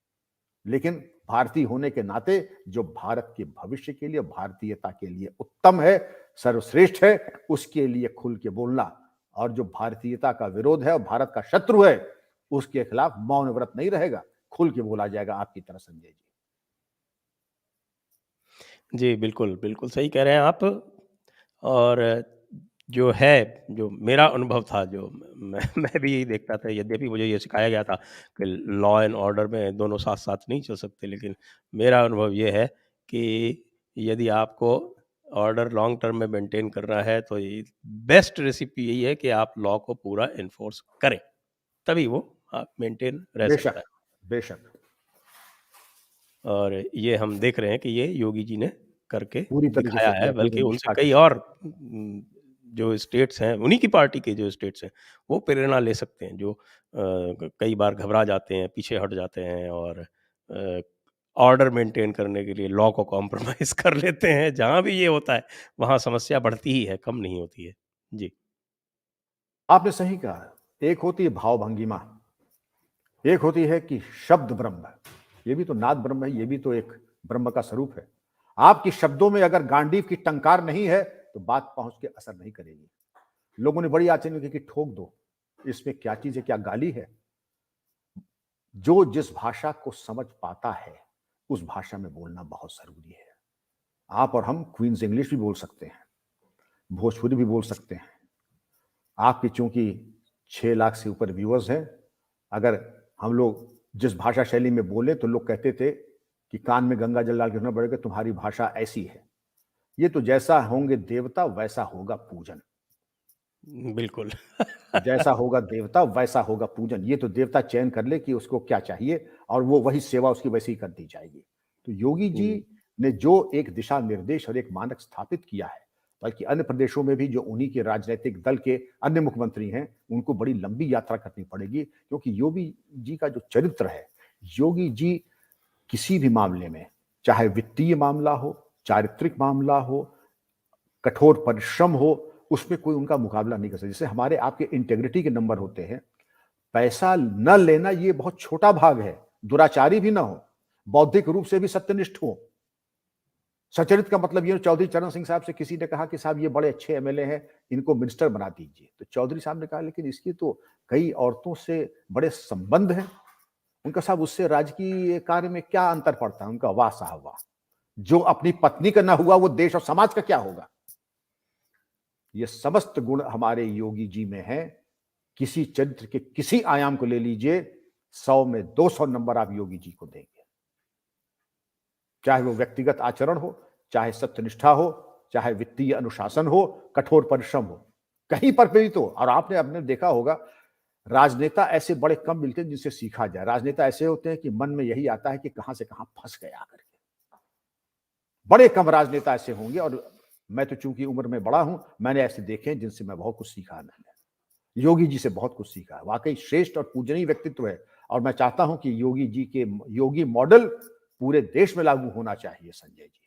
लेकिन भारतीय होने के नाते जो भारत के भविष्य के लिए, भारतीयता के लिए उत्तम है, सर्वश्रेष्ठ है, उसके लिए खुल के बोलना, और जो भारतीयता का विरोध है और भारत का शत्रु है, उसके खिलाफ मौन व्रत नहीं रहेगा, खुल के बोला जाएगा आपकी तरह संजय जी। जी, बिल्कुल, बिल्कुल सही कह रहे हैं आप। और जो है, जो मेरा अनुभव था, जो मैं भी यही देखता था, यद्यपि मुझे ये सिखाया गया था कि लॉ एंड ऑर्डर में दोनों साथ-साथ नहीं चल सकते, लेकिन मेरा अनुभव ये है कि यदि आपको ऑर्डर लॉन्ग टर्म में मेंटेन करना है, तो ये बेस्ट रेसिपी यही है कि आप लॉ को पूरा एनफोर्स करें, तभी वो मेंटेन रह सकता बेशक, है। बेशक, और ये हम देख रहे हैं कि ये योगी जी ने करके पूरी तरीके दिखाया से है, किया, पूरी बल्कि उनसे निष्ठा के कई साथ। और जो स्टेट्स हैं, उन्हीं की पार्टी के जो स्टेट्स हैं, वो प्रेरणा ले सकते हैं, जो कई बार घबरा जाते हैं, पीछे हट जाते हैं और ऑर्डर मेंटेन करने के लिए लॉ को कॉम्प्रोमाइज़ कर लेते हैं। जहाँ भी ये होता है, वहाँ समस्या बढ़ती ही है, कम नहीं होती है। जी। आपने सही कहा, एक होती है भाव भंगिमा, एक होती है कि शब्द ब्रह्म, ये भी तो नाद ब्रह्म है, ये भी तो एक ब्रह्म का स्वरूप है। आपके शब्दों में अगर गांडीव की टंकार नहीं है तो बात पहुंच के असर नहीं करेगी। लोगों ने बड़ी आश्चर्य की कि ठोक दो, इसमें क्या चीज है, क्या गाली है? जो जिस भाषा को समझ पाता है उस भाषा में बोलना बहुत जरूरी है। आप और हम क्वींस इंग्लिश भी बोल सकते हैं, भोजपुरी भी बोल सकते हैं। आपकी चूंकि 6 लाख से ऊपर व्यूअर्स हैं, अगर हम लोग जिस भाषा शैली में बोले तो लोग कहते थे कि कान में गंगा जल डाल के सुनना पड़ेगा, तुम्हारी भाषा ऐसी है। ये तो जैसा होंगे देवता वैसा होगा पूजन, बिल्कुल। जैसा होगा देवता वैसा होगा पूजन। ये तो देवता चयन कर ले कि उसको क्या चाहिए और वो वही सेवा उसकी वैसी ही कर दी जाएगी। तो योगी जी हुँ, ने जो एक दिशा निर्देश और एक मानक स्थापित किया है, बल्कि अन्य प्रदेशों में भी जो उन्हीं के राजनीतिक दल के अन्य मुख्यमंत्री हैं, उनको बड़ी लंबी यात्रा करनी पड़ेगी, क्योंकि योगी जी का जो चरित्र है, योगी जी किसी भी मामले में, चाहे वित्तीय मामला हो, चारित्रिक मामला हो, कठोर परिश्रम हो, उसमें कोई उनका मुकाबला नहीं कर सकता। जैसे हमारे आपके इंटेग्रिटी के नंबर होते हैं, पैसा न लेना ये बहुत छोटा भाग है, दुराचारी भी ना हो, बौद्धिक रूप से भी सत्यनिष्ठ हो। सचरित्र का मतलब ये, चौधरी चरण सिंह साहब से किसी ने कहा कि साहब ये बड़े अच्छे एमएलए हैं, इनको मिनिस्टर बना दीजिए। तो चौधरी साहब ने कहा लेकिन इसकी तो कई औरतों से बड़े संबंध हैं। उनका साहब उससे राजकीय कार्य में क्या अंतर पड़ता है? उनका वाह साहब वाह, जो अपनी पत्नी का ना हुआ वो देश और समाज का क्या होगा? ये समस्त गुण हमारे योगी जी में हैं। किसी चरित्र के किसी आयाम को ले लीजिए, 100 में 200 नंबर आप योगी जी को देंगे। चाहे वो व्यक्तिगत आचरण हो, चाहे सत्यनिष्ठा हो, चाहे वित्तीय अनुशासन हो, कठोर परिश्रम हो, कहीं पर भी तो। और आपने देखा होगा, राजनेता ऐसे बड़े कम मिलते हैं जिनसे सीखा जाए। राजनेता ऐसे होते हैं कि मन में यही आता है कि कहां से कहां फंस गए आकर के। बड़े कम राजनेता ऐसे होंगे, और मैं तो चूंकि उम्र में बड़ा हूं, मैंने ऐसे देखे हैं जिनसे मैं बहुत कुछ सीखा। मैंने योगी जी से बहुत कुछ सीखा। वाकई श्रेष्ठ और पूजनीय व्यक्तित्व है, और मैं चाहता हूं कि योगी जी के योगी मॉडल पूरे देश में लागू होना चाहिए। संजय जी।